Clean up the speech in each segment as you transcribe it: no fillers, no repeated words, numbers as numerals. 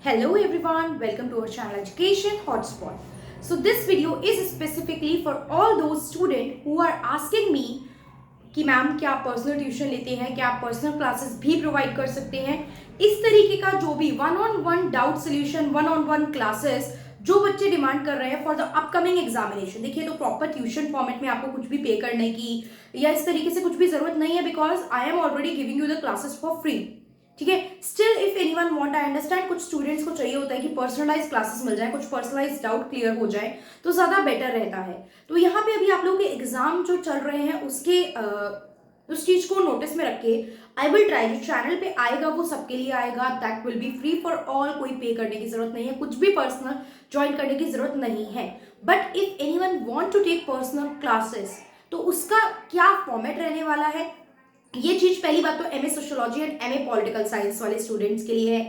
Hello everyone, welcome to our channel Education Hotspot. So this video is specifically for all those students who are asking me कि ma'am क्या आप personal tuition लेते हैं, क्या आप personal classes भी provide कर सकते हैं। इस तरीके का जो भी one on one doubt solution, one on one classes जो बच्चे डिमांड कर रहे हैं फॉर द अपकमिंग एग्जामिनेशन, देखिए तो प्रॉपर ट्यूशन फॉर्मेट में आपको कुछ भी पे करने की या इस तरीके से कुछ भी जरूरत नहीं है, because I am already giving you the classes for free. ठीक है, still if anyone want, I understand कुछ स्टूडेंट्स को चाहिए होता है कि पर्सनलाइज क्लासेस मिल जाए, कुछ पर्सनलाइज डाउट क्लियर हो जाए तो ज्यादा बेटर रहता है। तो यहाँ पे अभी आप लोगों के एग्जाम जो चल रहे हैं उसके उस चीज को नोटिस में रख के आई विल ट्राई, जो चैनल पे आएगा वो सबके लिए आएगा, that will be free for all, कोई पे करने की जरूरत नहीं है, कुछ भी पर्सनल ज्वाइन करने की जरूरत नहीं है। But if anyone want to take personal classes तो उसका क्या फॉर्मेट रहने वाला है, ये चीज पहली बात तो MA sociology and MA political science वाले स्टूडेंट्स के लिए है।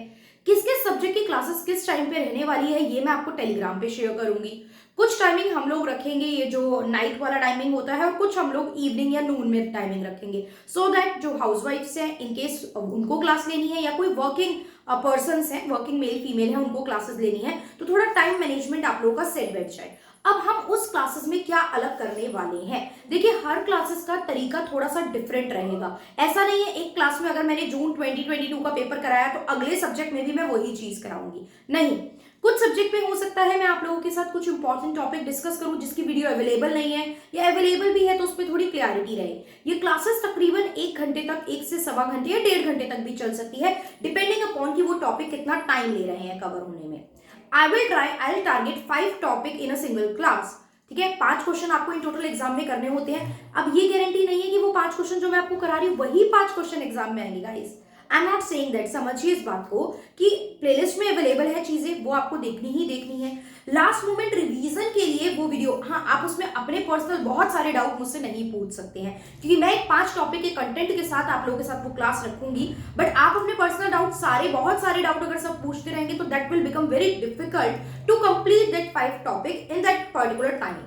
किस किस सब्जेक्ट की क्लासेस किस टाइम पे रहने वाली है ये मैं आपको टेलीग्राम पे शेयर करूंगी। कुछ टाइमिंग हम लोग रखेंगे ये जो नाइट वाला टाइमिंग होता है, और कुछ हम लोग इवनिंग या नून में टाइमिंग रखेंगे, सो दैट जो हाउसवाइफ्स हैं इनकेस उनको क्लास लेनी है या कोई वर्किंग पर्सन्स हैं, वर्किंग मेल फीमेल है, उनको क्लासेस लेनी है, तो थोड़ा टाइम मैनेजमेंट आप लोगों का सेट बैठ जाए। अब हम उस क्लासेस में क्या अलग करने वाले हैं, देखिए हर क्लासेस का तरीका थोड़ा सा डिफरेंट रहेगा। ऐसा नहीं है एक क्लास में अगर मैंने जून 2022 का पेपर कराया तो अगले सब्जेक्ट में भी मैं वही चीज कराऊंगी, नहीं। कुछ सब्जेक्ट में हो सकता है मैं आप लोगों के साथ कुछ इंपॉर्टेंट टॉपिक डिस्कस करूं जिसकी वीडियो अवेलेबल नहीं है, या अवेलेबल भी है तो उस पर थोड़ी क्लैरिटी रहे। ये क्लासेस तकरीबन 1 घंटे तक, 1 से 1.25 घंटे या 1.5 घंटे तक भी चल सकती है, डिपेंडिंग अपॉन कि वो टॉपिक कितना टाइम ले रहे हैं कवर होने में। I will target 5 topic in a single class. ठीक है, 5 क्वेश्चन आपको इन टोटल एग्जाम में करने होते हैं। अब ये गारंटी नहीं है कि वो 5 क्वेश्चन जो मैं आपको करा रही हूँ वही 5 क्वेश्चन एग्जाम में आएंगे guys. I am not saying that, समझिए इस बात को कि प्लेलिस्ट में अवेलेबल है चीजें, वो आपको देखनी ही देखनी है। लास्ट मोमेंट रिवीजन के लिए वो वीडियो, हाँ आप उसमें अपने पर्सनल बहुत सारे डाउट मुझसे नहीं पूछ सकते हैं, क्योंकि मैं एक 5 टॉपिक के कंटेंट के साथ आप लोगों के साथ वो क्लास रखूंगी। बट आप अपने पर्सनल डाउट बहुत सारे डाउट अगर सब पूछते रहेंगे तो that will become very difficult to complete that 5 topic in that particular time.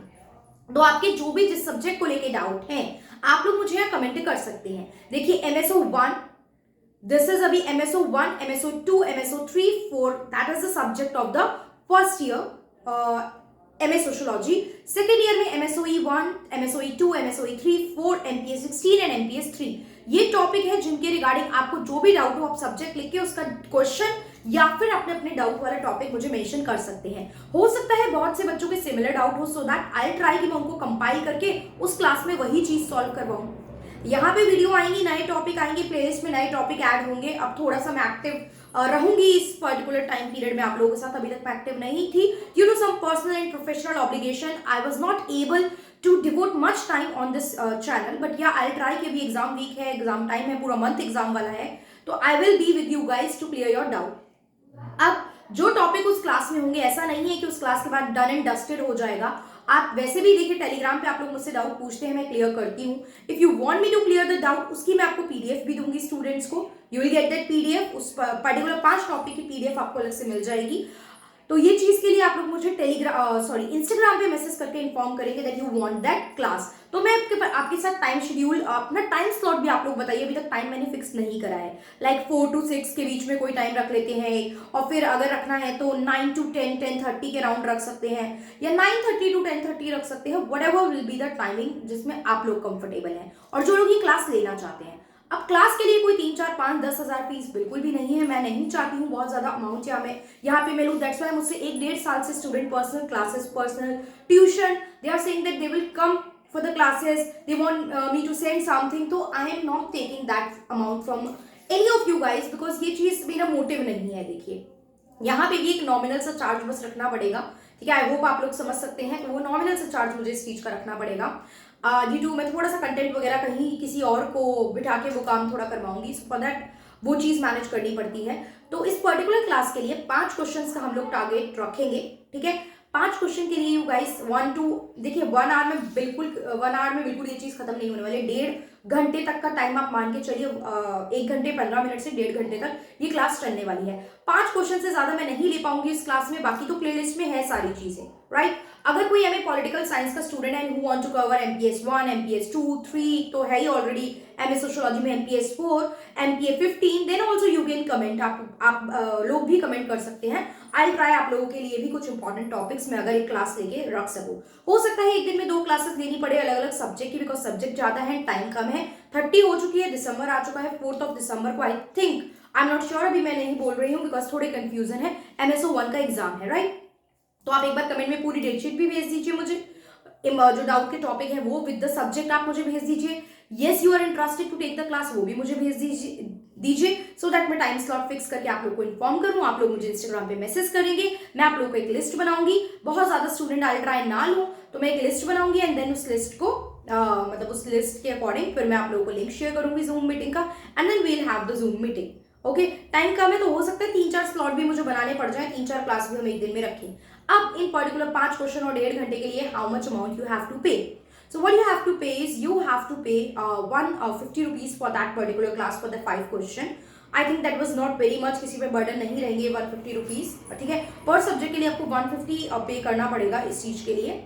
तो आपके जो भी जिस सब्जेक्ट को लेके डाउट हैं आप लोग मुझे यहाँ कमेंट कर सकते हैं। देखिए एमएसओ 1, this is अभी MSO 1, MSO 2, MSO 3, 4, that is the subject of the first year MA Sociology. Second year में MSOE 1, MSOE 2, MSOE 3, 4, MPS 16 and MPS 3 ये टॉपिक है जिनके रिगार्डिंग आपको जो भी डाउट हो आप सब्जेक्ट लिख के उसका क्वेश्चन या फिर अपने अपने डाउट वाला टॉपिक मुझे मेंशन कर सकते हैं। हो सकता है बहुत से बच्चों के सिमिलर डाउट हो, सो दैट आई ट्राई कि मैं उनको कंपाइल करके उस क्लास में वही चीज सॉल्व करवाऊं। यहाँ पे वीडियो आएंगी, नए टॉपिक आएंगे, प्लेलिस्ट में नए टॉपिक ऐड होंगे। अब थोड़ा सा मैं एक्टिव रहूंगी इस पर्टिकुलर टाइम पीरियड में आप लोगों के साथ, अभी तक मैं एक्टिव नहीं थी due to some personal and professional obligation. I was not able to devote much time on this channel, but yeah I try कि अभी एग्जाम वीक है, एग्जाम टाइम है, पूरा मंथ एग्जाम वाला है, तो I will be with you guys to clear your doubt. अब जो टॉपिक उस क्लास में होंगे ऐसा नहीं है कि उस क्लास के बाद डन एंड डस्टेड हो जाएगा। आप वैसे भी देखिए टेलीग्राम पे आप लोग मुझसे डाउट पूछते हैं, मैं क्लियर करती हूँ। If you want me to clear the doubt उसकी मैं आपको पीडीएफ भी दूंगी स्टूडेंट्स को, you will get that PDF, उस पर्टिकुलर 5 टॉपिक की पीडीएफ आपको अलग से मिल जाएगी। तो ये चीज के लिए आप लोग मुझे इंस्टाग्राम पे मैसेज करके इन्फॉर्म करेंगे that you want that class, तो मैं आपके साथ टाइम शेड्यूल, अपना टाइम स्लॉट भी आप लोग बताइए। अभी तक टाइम मैंने फिक्स नहीं करा है, लाइक 4 to 6 के बीच में कोई टाइम रख लेते हैं, और फिर अगर रखना है तो 9 to 10, 10:30 के राउंड रख सकते हैं, या 9:30 to 10:30 रख सकते हैं, whatever will be the timing जिसमें आप लोग कंफर्टेबल हैं और जो लोग ये क्लास लेना चाहते हैं। अब क्लास के लिए कोई 3, 4, 5, 10 हजार फीस बिल्कुल भी नहीं है, मैं नहीं चाहती हूँ बहुत ज्यादा अमाउंट यहाँ पे मैं लूँ। दैट्स व्हाई मुझसे 1-1.5 साल से student personal classes, personal tuition, they are saying that they will come for the classes, they want me to send something, तो I am not taking that amount from any of you guys, because ये चीज मेरा motive नहीं है। देखिए यहाँ पे भी एक नॉमिनल सा चार्ज बस रखना पड़ेगा, ठीक है, आई होप आप लोग समझ सकते हैं, तो वो नॉमिनल सा चार्ज मुझे इस चीज का रखना पड़ेगा। ड्यू टू मैं थोड़ा सा कंटेंट वगैरह कहीं किसी और को बिठा के वो काम थोड़ा करवाऊंगी, सो फॉर दैट वो चीज मैनेज करनी पड़ती है। तो इस पर्टिकुलर क्लास के लिए 5 क्वेश्चंस का हम लोग टारगेट रखेंगे, ठीक है। 5 क्वेश्चन के लिए यू गाइस 1 to, देखिए 1 आवर में बिल्कुल ये चीज खत्म नहीं होने वाली। 1.5 घंटे तक का टाइम आप मान के चलिए, 1 घंटे 15 मिनट से 1.5 घंटे तक ये क्लास चलने वाली है। 5 क्वेश्चन से ज्यादा मैं नहीं ले पाऊंगी इस क्लास में, बाकी तो प्लेलिस्ट में है सारी चीजें, राइट। अगर कोई एमए पॉलिटिकल साइंस का स्टूडेंट है who want to cover MPS 1, MPS 2, 3 तो है ही ऑलरेडी, एमए सोशियोलॉजी में MPS 4, MPA 15, then also you can comment, आप लोग भी कमेंट कर सकते हैं। आई ट्राई आप लोगों के लिए भी कुछ इंपॉर्टेंट टॉपिक्स में अगर एक क्लास लेके रख सकूं। हो सकता है एक दिन में 2 क्लासेस लेनी पड़े अलग अलग सब्जेक्ट की, बिकॉज सब्जेक्ट ज्यादा है, टाइम कम है। 30 हो चुकी है, दिसंबर आ चुका है, 4 दिसंबर को I think, I am not sure, अभी मैं नहीं बोल रही हूँ बिकॉज थोड़े कंफ्यूजन है, एमएसओ 1 का एग्जाम है, राइट। तो आप एक बार कमेंट में पूरी डेटशीट भी भेज दीजिए मुझे, जो डाउट के टॉपिक है वो विद द सब्जेक्ट आप मुझे भेज दीजिए। Yes you are interested to take the class, वो भी मुझे भेज दीजिए सो दैट मैं टाइम स्लॉट फिक्स करके आप लोग को इन्फॉर्म करूं। आप लोग मुझे इंस्टाग्राम पे मैसेज करेंगे, मैं आप लोग को एक लिस्ट बनाऊंगी। बहुत ज्यादा स्टूडेंट आई ट्राई ना लूं तो मैं एक लिस्ट बनाऊंगी एंड देन उस लिस्ट को मतलब उस लिस्ट के अकॉर्डिंग फिर मैं आप लोगों को लिंक शेयर करूंगी जूम मीटिंग का, and then we will have the Zoom meeting. Okay, time कम है तो हो सकता है 3-4 स्लॉट भी मुझे बनाने पड़ जाए, 3-4 क्लास भी हम एक दिन में रखें। अब इन पर्टिकुलर 5 क्वेश्चन और 1.5 घंटे के लिए how much amount you have to pay? So what you have to pay is you have to pay 150 rupees for that particular class for the 5 question. I think that was not very much, किसी पे burden नहीं रहेंगे 150 rupees, ठीक है। पर subject के लिए आपको 150 पे करना पड़ेगा इस चीज के लिए।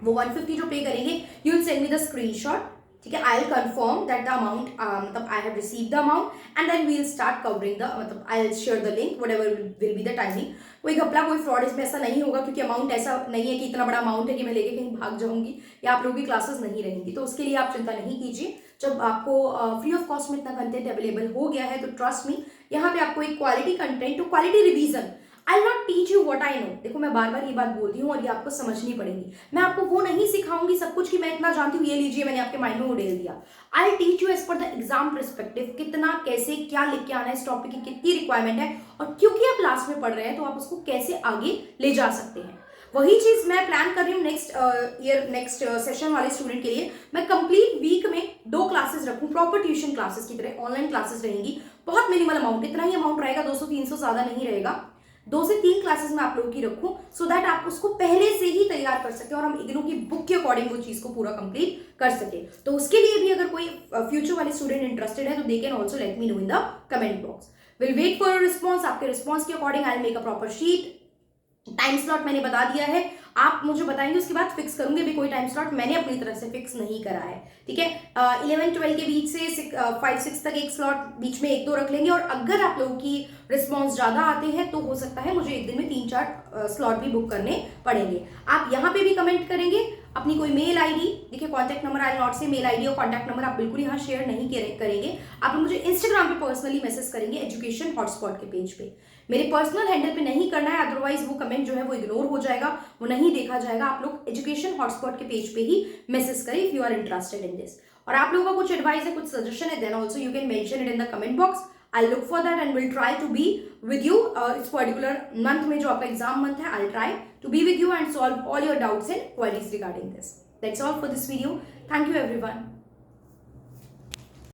वो 150 जो पे करेंगे you will send me the screenshot, ठीक है। I will confirm that the amount मतलब I have received the amount and then we will start covering the मतलब I will share the link whatever will be the timing. कोई घपला कोई fraud इसमें ऐसा नहीं होगा, क्योंकि अमाउंट ऐसा नहीं है कि इतना बड़ा अमाउंट है कि मैं लेके कहीं भाग जाऊंगी या आप लोगों की क्लासेस नहीं रहेंगी, तो उसके लिए आप चिंता नहीं कीजिए। जब आपको फ्री ऑफ कॉस्ट में इतना कंटेंट अवेलेबल हो गया है तो ट्रस्ट मी, यहाँ पे आपको एक quality content to quality revision, I not teach you what I know. देखो मैं बार बार ये बात बोलती हूँ और ये आपको समझनी पड़ेगी। मैं आपको वो नहीं सिखाऊंगी सब कुछ कि मैं इतना जानती हूँ, ये लीजिए मैंने आपके माइंड में उड़ेल दिया। I teach you as per the exam perspective, कितना कैसे क्या लिख के आना है, इस टॉपिक की कितनी रिक्वायरमेंट है, और क्योंकि आप लास्ट में पढ़ रहे हैं तो आप उसको कैसे आगे ले जा सकते हैं। वही चीज मैं प्लान कर रही हूँ नेक्स्ट सेशन वाले स्टूडेंट के लिए। मैं कंप्लीट वीक में 2 क्लासेस रखूँ, प्रॉपर ट्यूशन क्लासेस की तरह ऑनलाइन क्लासेस रहेंगी। बहुत मिनिमल अमाउंट, इतना ही अमाउंट रहेगा, 200-300 ज्यादा नहीं रहेगा। 2 से 3 क्लासेस में आप लोगों की रखूं सो दैट आप उसको पहले से ही तैयार कर सके और हम इग्नू की बुक के अकॉर्डिंग वो चीज को पूरा कंप्लीट कर सके। तो उसके लिए भी अगर कोई फ्यूचर वाले स्टूडेंट इंटरेस्टेड है तो they can also let me know in the comment box. Will wait for your response. आपके रिस्पॉन्स के according I will make a proper sheet. Time slot मैंने बता दिया है, आप मुझे बताएंगे उसके बाद फिक्स करूंगी। भी कोई टाइम स्लॉट मैंने अपनी तरफ से फिक्स नहीं करा है, ठीक है। 11-12 के बीच से 5-6 तक एक स्लॉट बीच में 1-2 रख लेंगे, और अगर आप लोगों की रिस्पॉन्स ज्यादा आते हैं तो हो सकता है मुझे एक दिन में 3-4 स्लॉट भी बुक करने पड़ेंगे। आप यहाँ पे भी कमेंट करेंगे अपनी कोई मेल आईडी, देखिए कॉन्टैक्ट नंबर आई नॉट से मेल आईडी और कॉन्टैक्ट नंबर आप बिल्कुल यहाँ शेयर नहीं करेंगे। आप मुझे इंस्टाग्राम पे पर्सनली मैसेज करेंगे एजुकेशन हॉटस्पॉट के पेज पे। मेरे पर्सनल हैंडल पे नहीं करना है, अदरवाइज वो कमेंट जो है वो इग्नोर हो जाएगा, वो नहीं देखा जाएगा। आप लोग एजुकेशन हॉटस्पॉट के पेज पे ही मैसेज करें if you are interested in this. और आप लोगों का कुछ एडवाइस है, कुछ सजेशन है, then also you can mention it in the comment box. I'll look for that and will try to be with you इस particular month में जो आपका एग्जाम मंथ है, I'll try to be with you and solve all your doubts and queries regarding this. That's all for this video. Thank you everyone.